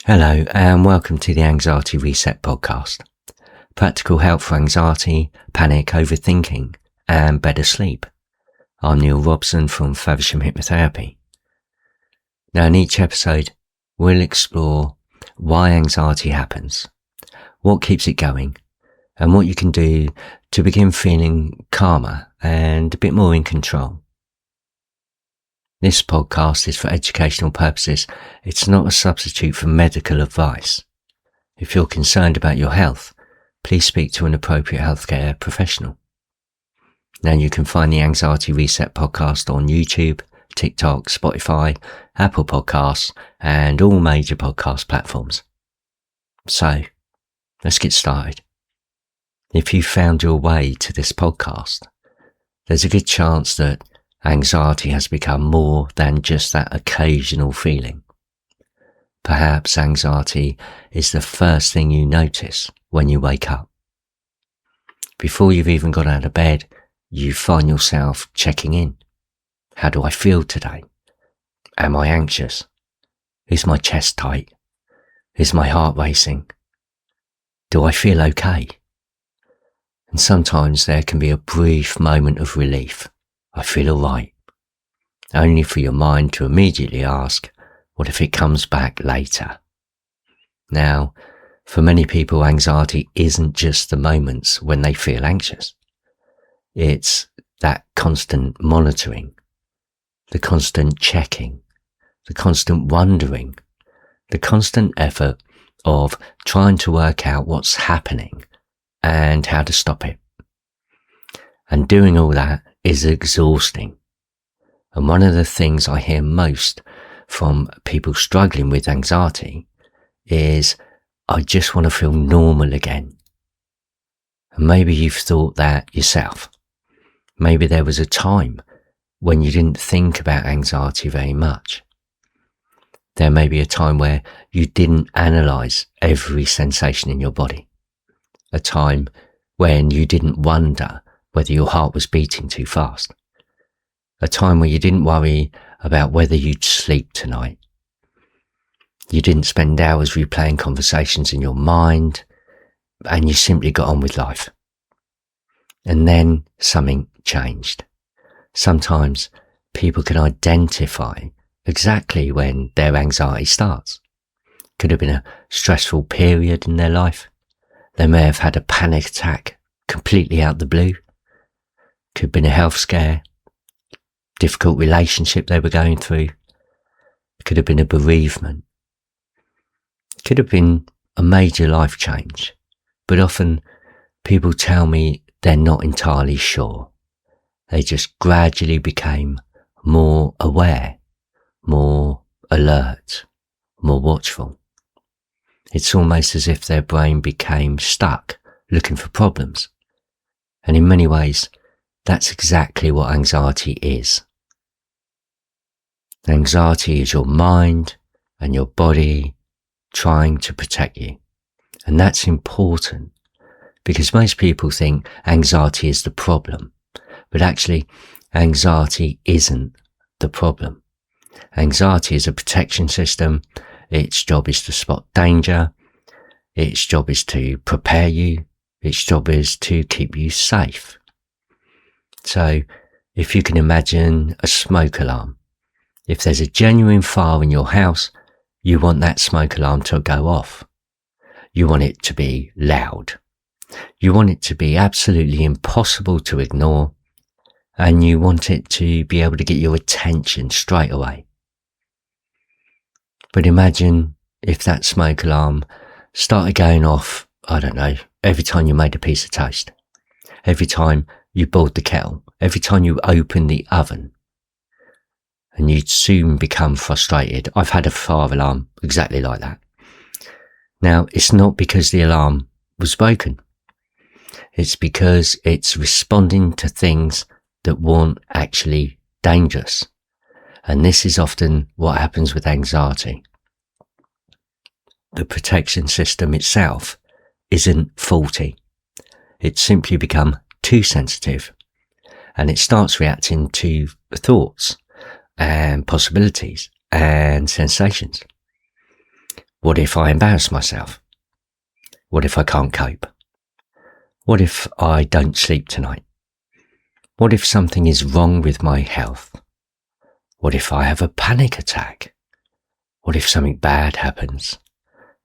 Hello and welcome to the Anxiety Reset Podcast. Practical help for anxiety, panic, overthinking and better sleep. I'm Neil Robson from Faversham Hypnotherapy. Now in each episode we'll explore why anxiety happens, what keeps it going and what you can do to begin feeling calmer and a bit more in control. This podcast is for educational purposes. It's not a substitute for medical advice. If you're concerned about your health, please speak to an appropriate healthcare professional. Now you can find the Anxiety Reset Podcast on YouTube, TikTok, Spotify, Apple Podcasts, and all major podcast platforms. So, let's get started. If you found your way to this podcast, there's a good chance that anxiety has become more than just that occasional feeling. Perhaps anxiety is the first thing you notice when you wake up. Before you've even got out of bed, you find yourself checking in. How do I feel today? Am I anxious? Is my chest tight? Is my heart racing? Do I feel okay? And sometimes there can be a brief moment of relief. I feel alright, only for your mind to immediately ask, what if it comes back later? Now, for many people, anxiety isn't just the moments when they feel anxious. It's that constant monitoring, the constant checking, the constant wondering, the constant effort of trying to work out what's happening and how to stop it. And doing all that is exhausting. And one of the things I hear most from people struggling with anxiety is, I just want to feel normal again. And maybe you've thought that yourself. Maybe there was a time when you didn't think about anxiety very much. There may be a time where you didn't analyze every sensation in your body. A time when you didn't wonder whether your heart was beating too fast. A time where you didn't worry about whether you'd sleep tonight. You didn't spend hours replaying conversations in your mind, and you simply got on with life. And then something changed. Sometimes people can identify exactly when their anxiety starts. Could have been a stressful period in their life. They may have had a panic attack completely out the blue. Could have been a health scare, difficult relationship they were going through. Could have been a bereavement. Could have been a major life change. But often people tell me they're not entirely sure. They just gradually became more aware, more alert, more watchful. It's almost as if their brain became stuck looking for problems. And in many ways, that's exactly what anxiety is. Anxiety is your mind and your body trying to protect you. And that's important because most people think anxiety is the problem. But actually, anxiety isn't the problem. Anxiety is a protection system. Its job is to spot danger. Its job is to prepare you. Its job is to keep you safe. So, if you can imagine a smoke alarm, if there's a genuine fire in your house, you want that smoke alarm to go off. You want it to be loud. You want it to be absolutely impossible to ignore, and you want it to be able to get your attention straight away. But imagine if that smoke alarm started going off, I don't know, every time you made a piece of toast, every time you boiled the kettle, every time you opened the oven, and you'd soon become frustrated. I've had a fire alarm exactly like that. Now, it's not because the alarm was broken. It's because it's responding to things that weren't actually dangerous. And this is often what happens with anxiety. The protection system itself isn't faulty. It's simply become too sensitive, and it starts reacting to thoughts and possibilities and sensations. What if I embarrass myself? What if I can't cope? What if I don't sleep tonight? What if something is wrong with my health? What if I have a panic attack? What if something bad happens?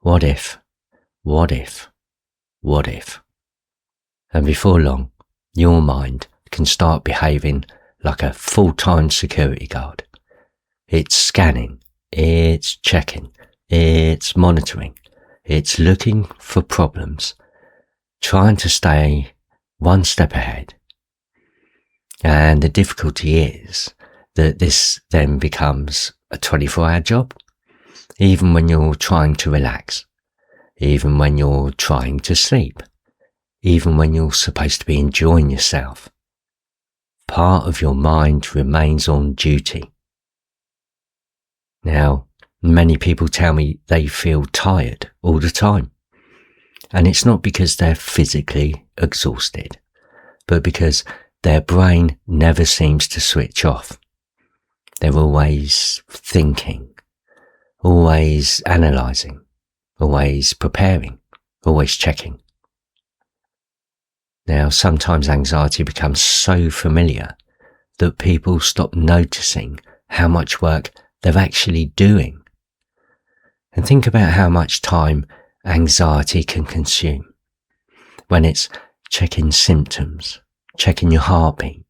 What if? What if? What if? And before long, your mind can start behaving like a full-time security guard. It's scanning, it's checking, it's monitoring, it's looking for problems, trying to stay one step ahead. And the difficulty is that this then becomes a 24-hour job, even when you're trying to relax, even when you're trying to sleep, even when you're supposed to be enjoying yourself. Part of your mind remains on duty. Now, many people tell me they feel tired all the time. And it's not because they're physically exhausted, but because their brain never seems to switch off. They're always thinking, always analysing, always preparing, always checking. Now, sometimes anxiety becomes so familiar that people stop noticing how much work they're actually doing. And think about how much time anxiety can consume when it's checking symptoms, checking your heartbeat,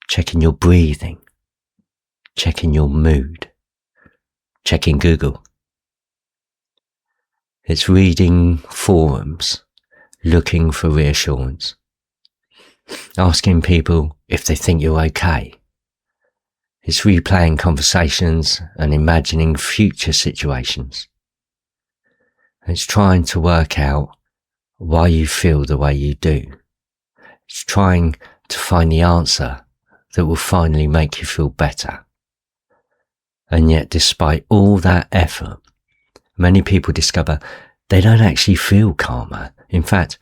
checking your breathing, checking your mood, checking Google. It's reading forums, looking for reassurance, asking people if they think you're okay. It's replaying conversations and imagining future situations. It's trying to work out why you feel the way you do. It's trying to find the answer that will finally make you feel better. And yet, despite all that effort, many people discover they don't actually feel calmer. In fact,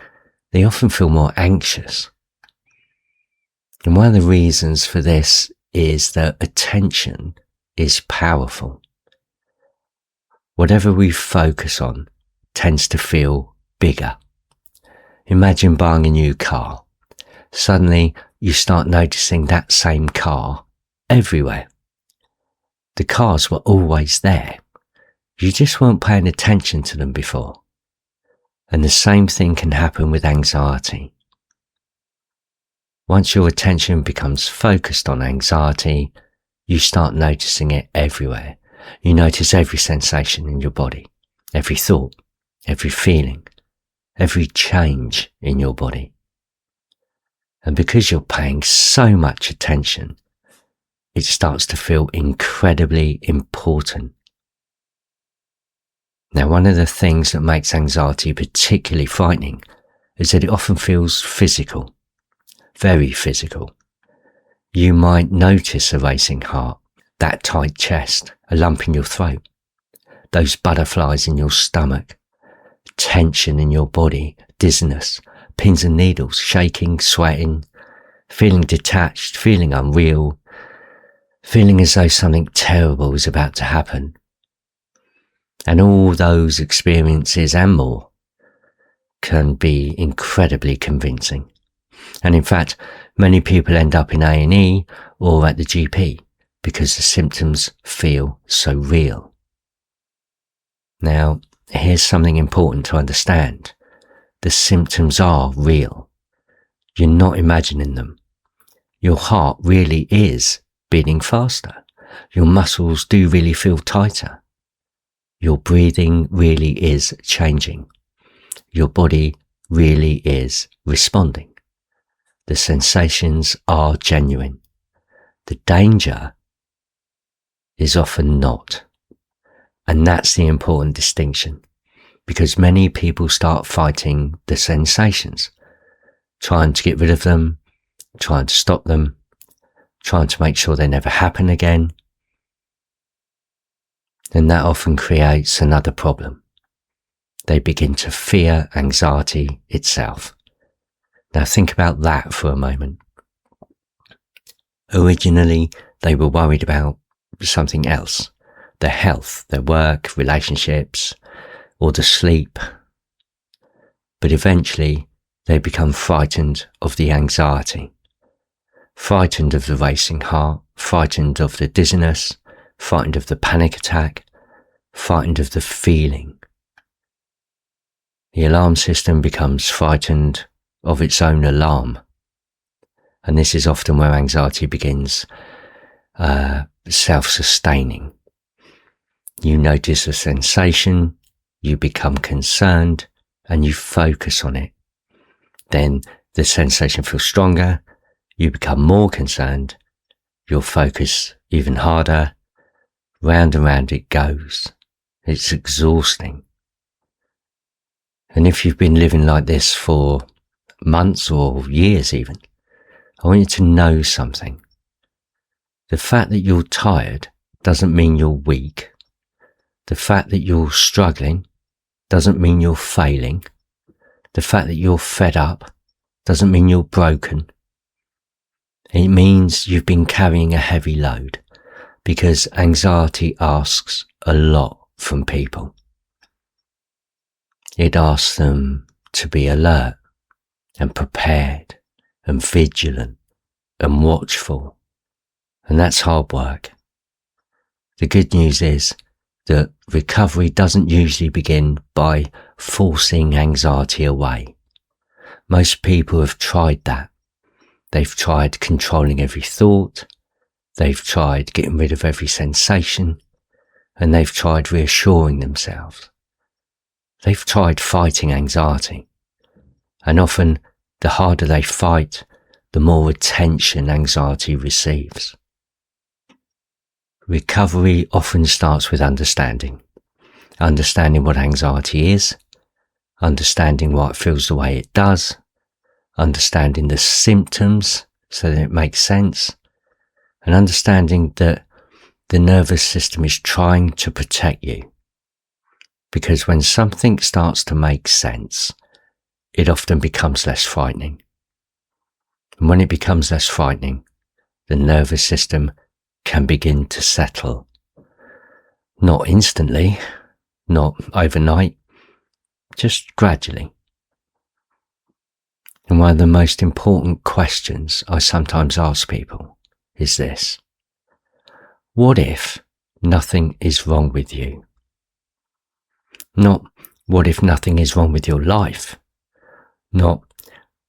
they often feel more anxious. And one of the reasons for this is that attention is powerful. Whatever we focus on tends to feel bigger. Imagine buying a new car. Suddenly, you start noticing that same car everywhere. The cars were always there. You just weren't paying attention to them before. And the same thing can happen with anxiety. Once your attention becomes focused on anxiety, you start noticing it everywhere. You notice every sensation in your body, every thought, every feeling, every change in your body. And because you're paying so much attention, it starts to feel incredibly important. Now, one of the things that makes anxiety particularly frightening is that it often feels physical, very physical. You might notice a racing heart, that tight chest, a lump in your throat, those butterflies in your stomach, tension in your body, dizziness, pins and needles, shaking, sweating, feeling detached, feeling unreal, feeling as though something terrible is about to happen. And all those experiences and more can be incredibly convincing. And in fact, many people end up in A&E or at the GP because the symptoms feel so real. Now, here's something important to understand. The symptoms are real. You're not imagining them. Your heart really is beating faster. Your muscles do really feel tighter. Your breathing really is changing. Your body really is responding. The sensations are genuine. The danger is often not. And that's the important distinction, because many people start fighting the sensations, trying to get rid of them, trying to stop them, trying to make sure they never happen again. And that often creates another problem. They begin to fear anxiety itself. Now think about that for a moment. Originally, they were worried about something else. their health, their work, relationships, or the sleep. But eventually they become frightened of the anxiety, frightened of the racing heart, frightened of the dizziness, frightened of the panic attack, frightened of the feeling. The alarm system becomes frightened of its own alarm. And this is often where anxiety begins self-sustaining. You notice a sensation, you become concerned, and you focus on it. Then the sensation feels stronger, you become more concerned, you'll focus even harder, round and round it goes. It's exhausting. And if you've been living like this for months or years even, I want you to know something. The fact that you're tired doesn't mean you're weak. The fact that you're struggling doesn't mean you're failing. The fact that you're fed up doesn't mean you're broken. It means you've been carrying a heavy load, because anxiety asks a lot from people. It asks them to be alert and prepared and vigilant and watchful. And that's hard work. The good news is that recovery doesn't usually begin by forcing anxiety away. Most people have tried that. They've tried controlling every thought, they've tried getting rid of every sensation, and they've tried reassuring themselves. They've tried fighting anxiety. And often, the harder they fight, the more attention anxiety receives. Recovery often starts with understanding what anxiety is, understanding why it feels the way it does, understanding the symptoms so that it makes sense, and understanding that the nervous system is trying to protect you. Because when something starts to make sense, it often becomes less frightening. And when it becomes less frightening, the nervous system can begin to settle. Not instantly, not overnight, just gradually. And one of the most important questions I sometimes ask people is this: what if nothing is wrong with you? Not what if nothing is wrong with your life? Not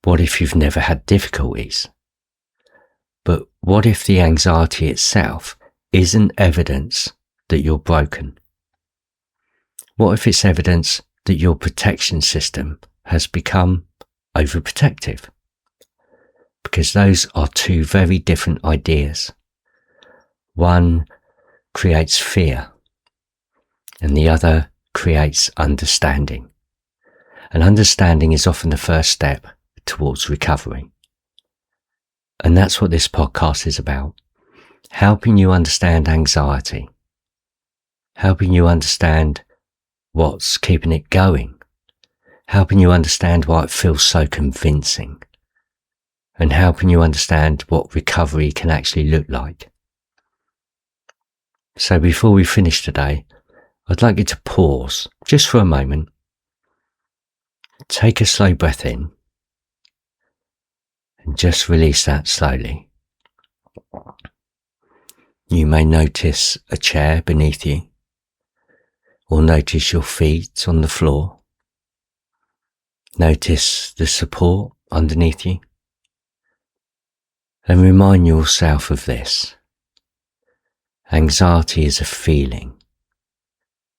what if you've never had difficulties? But what if the anxiety itself isn't evidence that you're broken? What if it's evidence that your protection system has become overprotective? Because those are two very different ideas. One creates fear, and the other creates understanding. And understanding is often the first step towards recovery. And that's what this podcast is about. Helping you understand anxiety. Helping you understand what's keeping it going. Helping you understand why it feels so convincing. And helping you understand what recovery can actually look like. So before we finish today, I'd like you to pause just for a moment. Take a slow breath in. And just release that slowly. You may notice a chair beneath you, or notice your feet on the floor. Notice the support underneath you. And remind yourself of this. Anxiety is a feeling.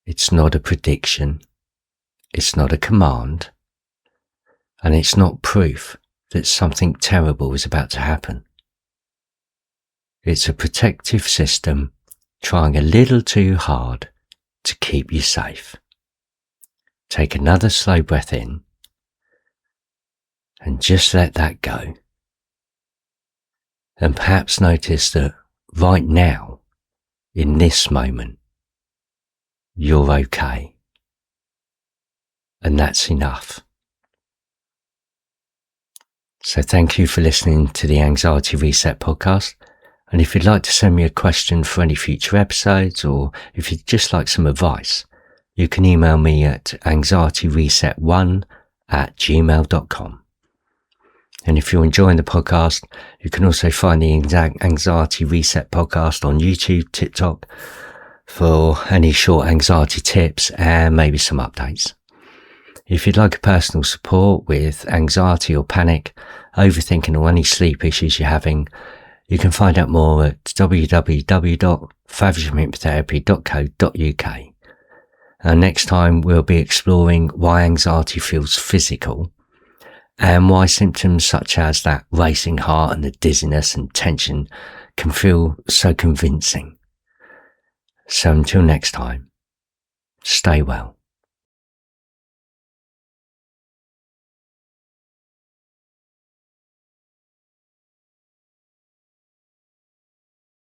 It's not a prediction. It's not a command. And it's not proof that something terrible is about to happen. It's a protective system trying a little too hard to keep you safe. Take another slow breath in and just let that go. And perhaps notice that right now, in this moment, you're okay. And that's enough. So thank you for listening to the Anxiety Reset podcast, And if you'd like to send me a question for any future episodes, or if you'd just like some advice, you can email me at anxietyreset1@gmail.com. And if you're enjoying the podcast, you can also find the Anxiety Reset podcast on YouTube, TikTok, for any short anxiety tips and maybe some updates. If you'd like a personal support with anxiety or panic, overthinking or any sleep issues you're having, you can find out more at www.favershamhypnotherapy.co.uk. And next time we'll be exploring why anxiety feels physical and why symptoms such as that racing heart and the dizziness and tension can feel so convincing. So until next time, stay well.